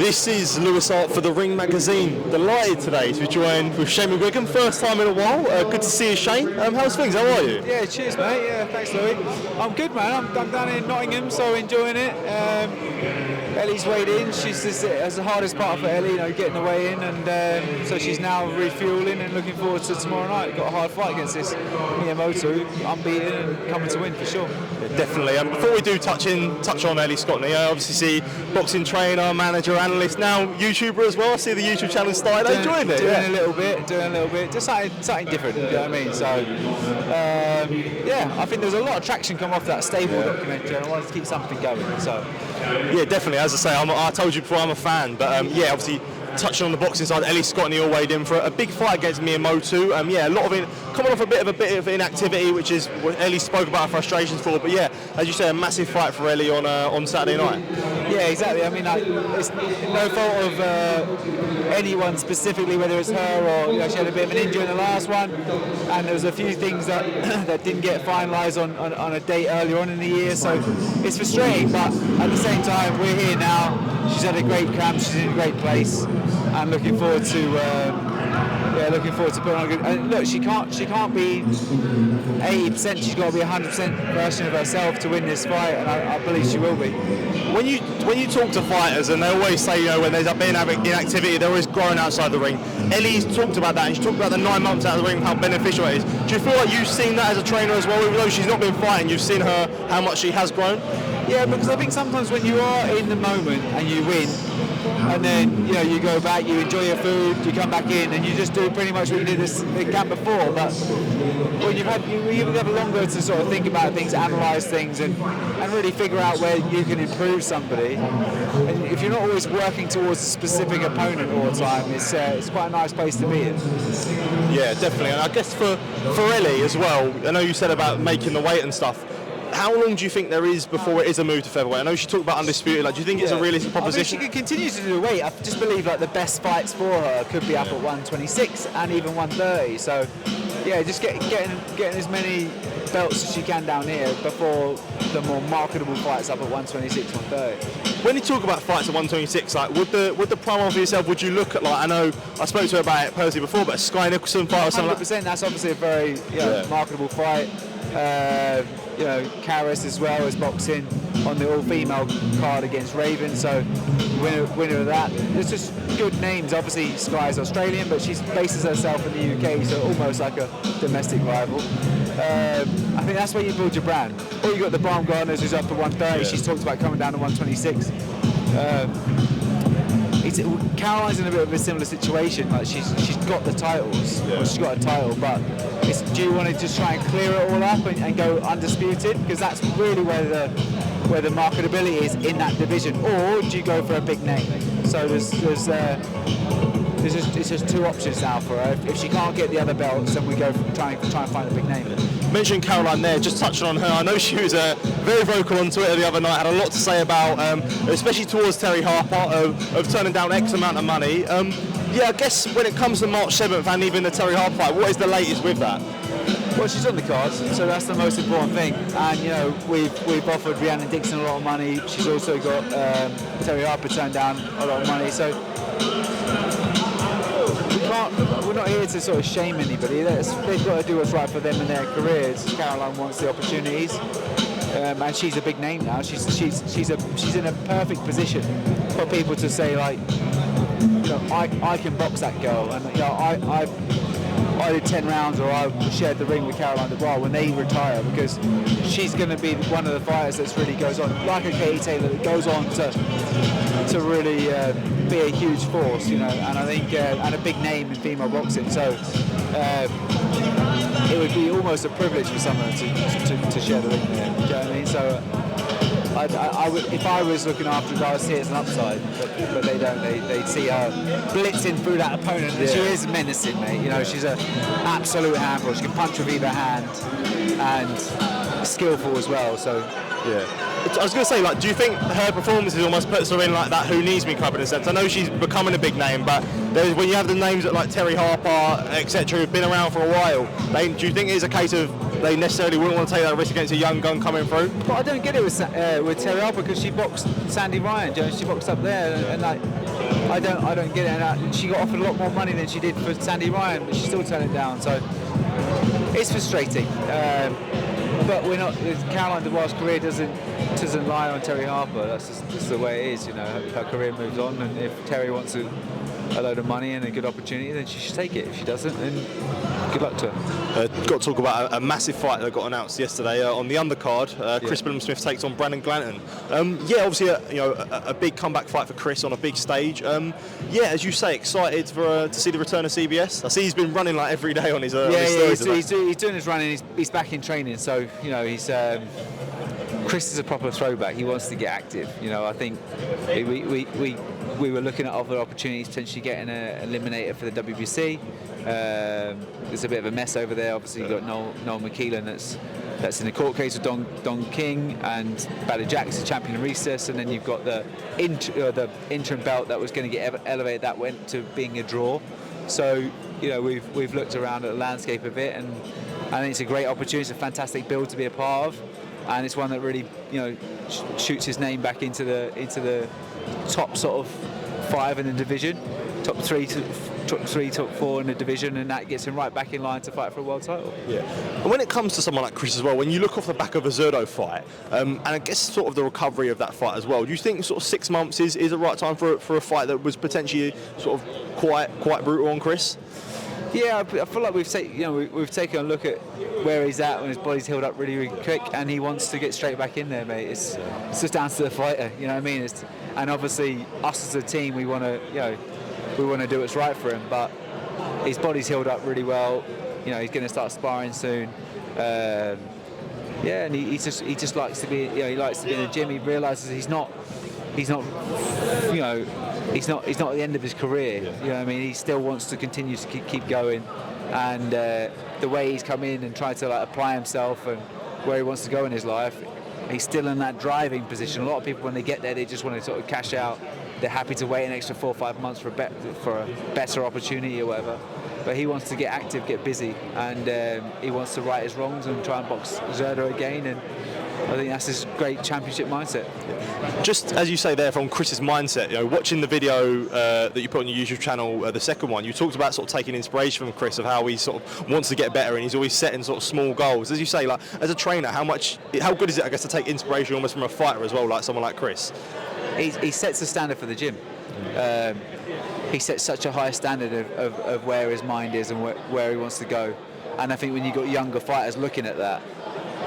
This is Lewis Hart for the Ring Magazine. Delighted today to be joined with Shane McGuigan, first time in a while. Good to see you, Shane. How's things? How are you? Yeah, cheers, mate. Yeah, thanks, Louis. I'm good, man. I'm down in Nottingham, so enjoying it. Ellie's weighed in. That's the hardest part for Ellie, getting the weigh in, and so she's now refueling and looking forward to tomorrow night. Got a hard fight against this Mea Motu, unbeaten and coming to win for sure. Yeah, definitely. Before we do touch on Ellie Scotney, I obviously see boxing trainer, manager, analyst, now YouTuber as well. I see the YouTube channel started. Enjoying it. Doing a little bit, just something different. You know what I mean? So I think there's a lot of traction come off that stable documentary, and I wanted to keep something going. So yeah, definitely. As I say, I told you before, I'm a fan, but obviously touching on the boxing side, Ellie Scotney all weighed in for a big fight against Mea Motu. A lot of it coming off a bit of inactivity, which is what Ellie spoke about her frustrations for. But yeah, as you say, a massive fight for Ellie on Saturday night. Yeah, exactly. I mean, it's no fault of anyone specifically, whether it's her or she had a bit of an injury in the last one, and there was a few things that that didn't get finalised on a date earlier on in the year. So it's frustrating, but at the same time, we're here now. She's had a great camp. She's in a great place, and looking forward to putting on a good. And look, she can't be 80%. She's got to be 100% version of herself to win this fight, and I believe she will be. When you talk to fighters, and they always say, when there's a bit of inactivity, they're always growing outside the ring. Ellie's talked about that, and she talked about the 9 months out of the ring, how beneficial it is. Do you feel like you've seen that as a trainer as well, even though she's not been fighting? You've seen how much she has grown. Yeah, because I think sometimes when you are in the moment and you win, and then you go back, you enjoy your food, you come back in, and you just do pretty much what you did the camp before. But when you have longer to sort of think about things, analyse things, and really figure out where you can improve somebody. And if you're not always working towards a specific opponent all the time, it's quite a nice place to be in. Yeah, definitely. And I guess for Ellie as well, I know you said about making the weight and stuff. How long do you think there is before it is a move to featherweight? I know she talked about undisputed. Do you think it's a realistic proposition? I think she could continue to do the weight. I just believe the best fights for her could be up at 126 and even 130. So yeah, just getting as many belts as she can down here before the more marketable fights up at 126, 130. When you talk about fights at 126, would the prime for yourself, would you look at I know I spoke to her about it personally before, but a Skye Nicolson fight or something? 100%. That's obviously a very marketable fight. Karis as well as boxing on the all-female card against Raven, so winner of that. There's just good names. Obviously Skye's Australian, but she bases herself in the UK, so almost like a domestic rival. I think that's where you build your brand. Or you got the Baumgartners, who's up to 130. Yeah. She's talked about coming down to 126. Caroline's in a bit of a similar situation. She's got the titles, she's got a title, but do you want to just try and clear it all up and go undisputed? Because that's really where the marketability is in that division. Or do you go for a big name? So it's just two options now for her. If she can't get the other belts, then we go try and find a big name. Mentioned Caroline there, just touching on her. I know she was very vocal on Twitter the other night, had a lot to say about, especially towards Terry Harper, of turning down X amount of money. I guess when it comes to March 7th and even the Terry Harper fight, what is the latest with that? Well, she's on the cards, so that's the most important thing. And we've offered Rhiannon Dixon a lot of money. She's also got Terry Harper turned down a lot of money. So we're not here to sort of shame anybody. They've got to do what's right for them in their careers. Caroline wants the opportunities, and she's a big name now. She's in a perfect position for people to say I can box that girl, and I did 10 rounds, or I shared the ring with Caroline Dubois when they retire, because she's going to be one of the fighters that really goes on, like a Katie Taylor, that goes on to really be a huge force, and I think and a big name in female boxing. So it would be almost a privilege for someone to share the ring there. Do you know what I mean? So I would, if I was looking after her, I'd see it as an upside, but they don't. They see her blitzing through that opponent. Yeah. She is menacing, mate. She's an absolute handful. She can punch with either hand and skillful as well. So yeah. I was going to say, do you think her performances almost puts her in that who needs me club in a sense? I know she's becoming a big name, but when you have the names like Terry Harper, etc., who've been around for a while, do you think it's a case of they necessarily wouldn't want to take that risk against a young gun coming through? But I don't get it with Terry Harper because she boxed Sandy Ryan, Jones. She boxed up there, and like I don't get it. And she got offered a lot more money than she did for Sandy Ryan, but she still turned it down. So it's frustrating. But we're not. Caroline Dubois' career doesn't lie on Terry Harper. That's just the way it is. You know, her career moves on, and if Terry wants a load of money and a good opportunity, then she should take it. If she doesn't, then good luck to her. Got to talk about a massive fight that got announced yesterday on the undercard. Chris Billam Smith takes on Brandon Glanton. Obviously, a big comeback fight for Chris on a big stage. As you say, excited to see the return of CBS. I see he's been running like every day on his. He's doing his running. He's back in training, so he's. Chris is a proper throwback. He wants to get active. I think we were looking at other opportunities, potentially getting an eliminator for the WBC. There's a bit of a mess over there. Obviously, you've got Noel McKeelan that's in the court case with Don King, and Badger Jack's a champion in recess, and then you've got the interim belt that was going to get elevated. That went to being a draw. So we've looked around at the landscape a bit, and I think it's a great opportunity. It's a fantastic build to be a part of. And it's one that really, shoots his name back into the top sort of 5 in the division, top 3, top 4 in the division, and that gets him right back in line to fight for a world title. Yeah. And when it comes to someone like Chris as well, when you look off the back of a Zerdo fight, and I guess sort of the recovery of that fight as well, do you think sort of 6 months is the right time for a fight that was potentially sort of quite brutal on Chris? Yeah, I feel like we've taken a look at where he's at when his body's healed up really, really quick, and he wants to get straight back in there, mate. It's just down to the fighter, you know what I mean? And obviously, us as a team, we want to do what's right for him. But his body's healed up really well. He's going to start sparring soon. And he just likes to be. He likes to be in the gym. He realises he's not at the end of his career. You know what I mean? He still wants to continue to keep going, and the way he's come in and tried to apply himself and where he wants to go in his life, he's still in that driving position. A lot of people, when they get there, they just want to sort of cash out. They're happy to wait an extra 4 or 5 months for a better opportunity or whatever. But he wants to get active, get busy, and he wants to right his wrongs and try and box Zerdo again. And I think that's his great championship mindset. Just as you say there, from Chris's mindset, watching the video that you put on your YouTube channel, the second one, you talked about sort of taking inspiration from Chris of how he sort of wants to get better, and he's always setting sort of small goals. As you say, like as a trainer, how good is it, I guess, to take inspiration almost from a fighter as well, like someone like Chris? He sets the standard for the gym. He sets such a high standard of where his mind is and where he wants to go. And I think when you've got younger fighters looking at that,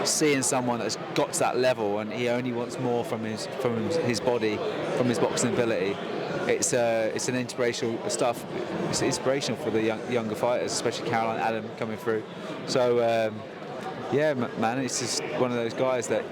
seeing someone that's got to that level and he only wants more from his body, from his boxing ability, it's an inspirational stuff. It's inspirational for the younger fighters, especially Caroline Adam coming through. So man, it's just one of those guys that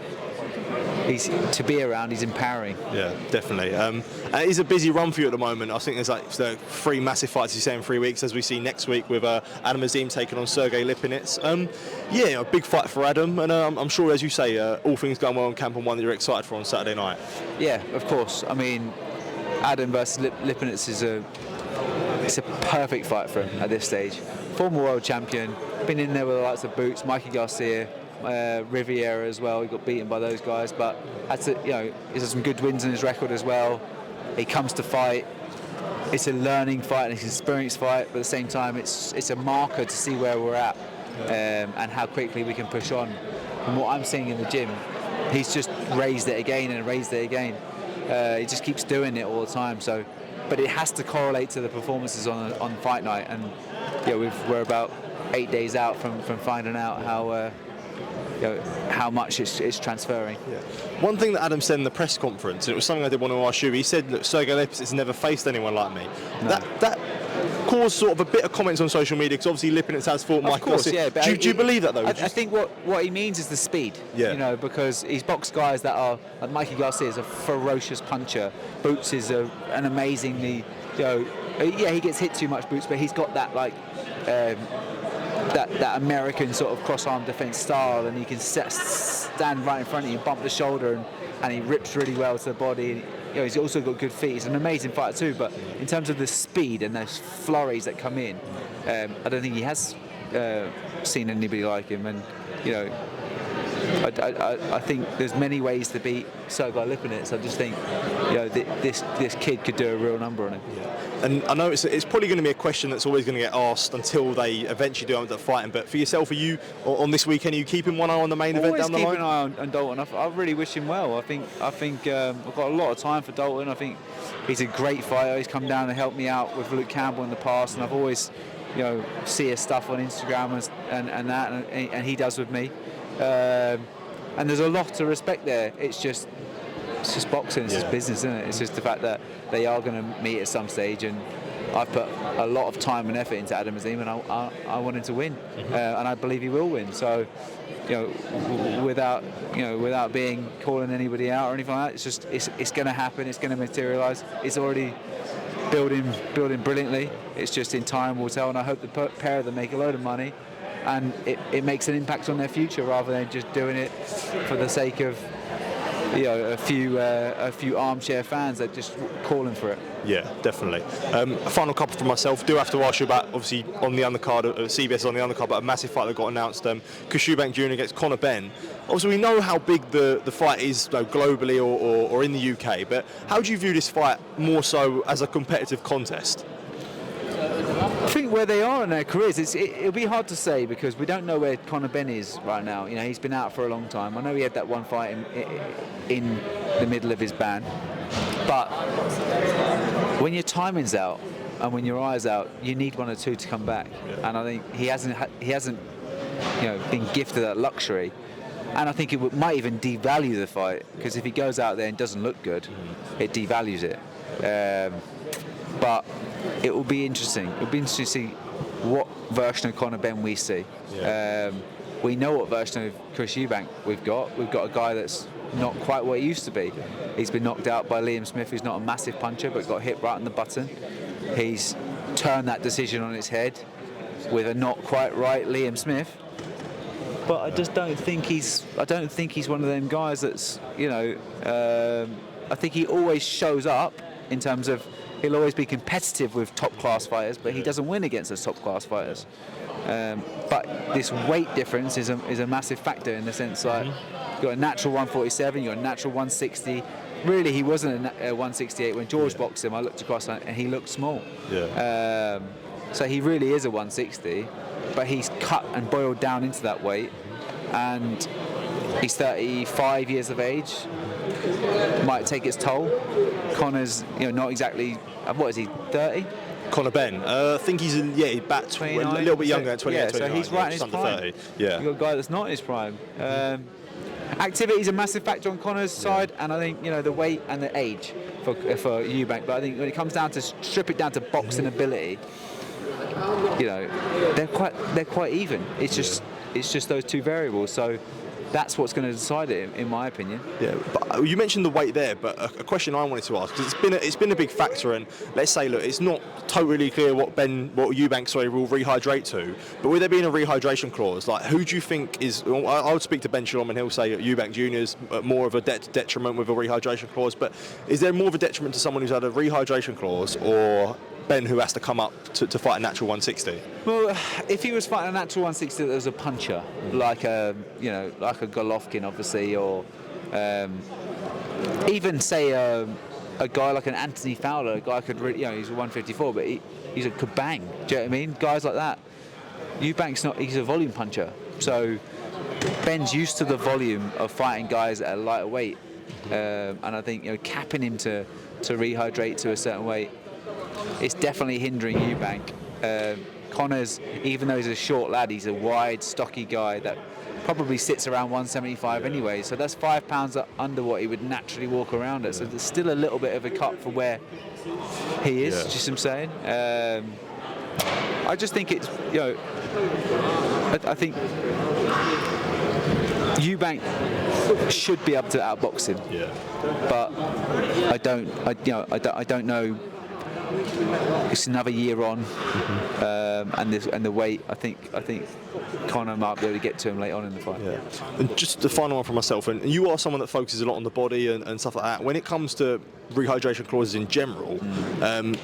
he's to be around. He's empowering. Yeah, definitely. And it is a busy run for you at the moment. I think there's like 3 massive fights you say in 3 weeks, as we see next week with Adam Azim taking on Sergey Lipinets. A big fight for Adam, and I'm sure, as you say, all things going well in camp, and one that you're excited for on Saturday night. Yeah, of course. I mean, Adam versus Lipinets it's a perfect fight for him at this stage. Former world champion, been in there with the likes of Boots, Mikey Garcia, Riviera as well. He got beaten by those guys, but he's had some good wins in his record as well. He comes to fight. It's a learning fight and it's an experienced fight, but at the same time, it's a marker to see where we're at and how quickly we can push on. From what I'm seeing in the gym, he's just raised it again and raised it again. He just keeps doing it all the time. So, but it has to correlate to the performances on fight night, and we're about 8 days out from finding out how much it's transferring. Yeah. One thing that Adam said in the press conference, and it was something I did want to ask you, he said, look, Sergey Lipinets has never faced anyone like me. No. That caused sort of a bit of comments on social media, because obviously Lipinets has fought Mike Garcia. Yeah, do you believe that though? I think what he means is the speed. Yeah. Because he's boxed guys that are, like Mikey Garcia is a ferocious puncher. Boots is an amazingly, he gets hit too much, Boots, but he's got that that American sort of cross-arm defence style, and he can stand right in front of you and bump the shoulder, and he rips really well to the body. He's also got good feet. He's an amazing fighter too, but in terms of the speed and those flurries that come in, I don't think he has seen anybody like him, and you know, I think there's many ways to beat Sergey Lipinets. I just think, you know, this kid could do a real number on him. Yeah. And I know it's probably going to be a question that's always going to get asked until they eventually do end up fighting. But for yourself, are you on this weekend? Are you keeping one eye on the main event down the line? Always keep an eye on Dalton. I really wish him well. I think I've got a lot of time for Dalton. I think he's a great fighter. He's come down and helped me out with Luke Campbell in the past, and I've always, you know, see his stuff on Instagram and he does with me. And there's a lot to respect there. It's just boxing. It's just business, isn't it? It's just the fact that they are going to meet at some stage, and I've put a lot of time and effort into Adam Azim, and I want him to win, and I believe he will win. So, you know, without being calling anybody out or anything like that, it's just it's going to happen. It's going to materialise. It's already building brilliantly. It's just in time will tell, and I hope the pair of them make a load of money, and it makes an impact on their future rather than just doing it for the sake of, you know, a few armchair fans that just calling for it. Yeah, definitely. A final couple from myself. Do have to ask you about, obviously, on the undercard, CBS on the undercard, but a massive fight that got announced. Chris Eubank Jr against Conor Benn. Obviously, we know how big the fight is, you know, globally or in the UK, but how do you view this fight more so as a competitive contest? I think where they are in their careers, it'll be hard to say because we don't know where Conor Benn is right now. You know, he's been out for a long time. I know he had that one fight in the middle of his ban, but when your timing's out and when your eye's out, you need one or two to come back. Yeah. And I think he hasn't, you know, been gifted that luxury. And I think it might even devalue the fight because if he goes out there and doesn't look good, it devalues it. But it will be interesting. It'll be interesting to see what version of Conor Benn we see. Yeah. We know what version of Chris Eubank we've got. We've got a guy that's not quite what he used to be. He's been knocked out by Liam Smith, who's not a massive puncher, but got hit right on the button. He's turned that decision on its head with a not quite right Liam Smith. But I just don't think he's one of them guys that's, you know, I think he always shows up in terms of he'll always be competitive with top class fighters, but he doesn't win against those top class fighters. But this weight difference is a massive factor in the sense like you've got a natural 147, you've got a natural 160. Really, he wasn't a 168 when George boxed him. I looked across and he looked small. Yeah. So he really is a 160, but he's cut and boiled down into that weight, and he's 35 years of age. Might take its toll. Conor's, you know, not exactly. What is he? 30? Conor Benn. I think he's about 29, a little bit younger than 28, 29. So he's right in his prime. 30. Yeah. You've got a guy that's not in his prime. Activity is a massive factor on Conor's side, and I think, you know, the weight and the age for Eubank. But I think when it comes down to strip it down to boxing ability, you know, they're quite even. It's just those two variables. So that's what's going to decide it, in my opinion. Yeah, but you mentioned the weight there, but a question I wanted to ask, because it's been a big factor, and let's say, look, it's not totally clear what Eubank will rehydrate to, but with there being a rehydration clause, like, who do you think is? I would speak to Ben Shalom and he'll say that Eubank Jr is more of a detriment with a rehydration clause, but is there more of a detriment to someone who's had a rehydration clause, or Ben who has to come up to fight a natural 160? Well, if he was fighting a natural 160 that was a puncher, like a Golovkin, obviously, or even say a guy like an Anthony Fowler, a guy could really, you know, he's a 154, but he's a kabang. Do you know what I mean? Guys like that. Eubank's not. He's a volume puncher. So Ben's used to the volume of fighting guys at a lighter weight, and I think, you know, capping him to rehydrate to a certain weight, it's definitely hindering Eubank. Conor's, even though he's a short lad, he's a wide, stocky guy that probably sits around 175 anyway. So that's 5 pounds under what he would naturally walk around at. So there's still a little bit of a cut for where he is. Yeah. Just what I'm saying. I just think it's, you know, I think Eubank should be able to outbox him. Yeah. But I don't know it's another year on, and the weight. I think Conor might be able to get to him later on in the fight. Yeah. And just the final one for myself, and you are someone that focuses a lot on the body and stuff like that. When it comes to rehydration clauses in general,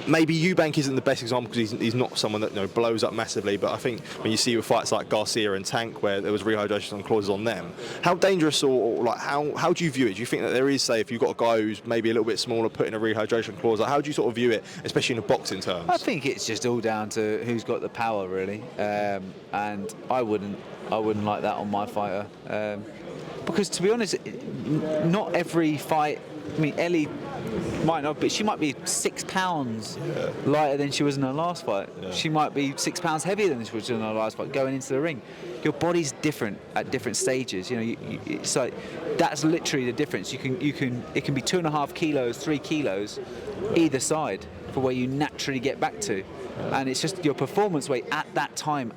maybe Eubank isn't the best example because he's not someone that blows up massively. But I think when you see with fights like Garcia and Tank, where there was rehydration clauses on them, how dangerous or like how do you view it? Do you think that there is, say, if you've got a guy who's maybe a little bit smaller, put in a rehydration clause, like how do you sort of view it, especially in a boxing terms? I think it's just all down to who's got the power, really, and I wouldn't like that on my fighter, because to be honest, not every fight. I mean, Ellie might not, but she might be 6 pounds lighter than she was in her last fight. Yeah. She might be 6 pounds heavier than she was in her last fight going into the ring. Your body's different at different stages. It's like that's literally the difference. It can be 2.5 kilos, 3 kilos, either side for where you naturally get back to, and it's just your performance weight at that time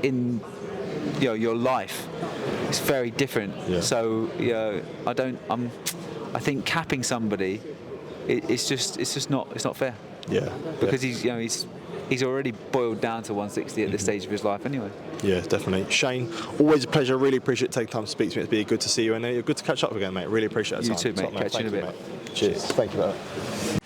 in your life. It's very different. Yeah. So I think capping somebody, it's not fair. Yeah. Because he's already boiled down to 160 at this stage of his life anyway. Yeah, definitely. Shane, always a pleasure. Really appreciate taking time to speak to me. It's been good to see you, and good to catch up again, mate. Really appreciate it. You too, mate. Catch you in a bit. Cheers. Thank you, mate.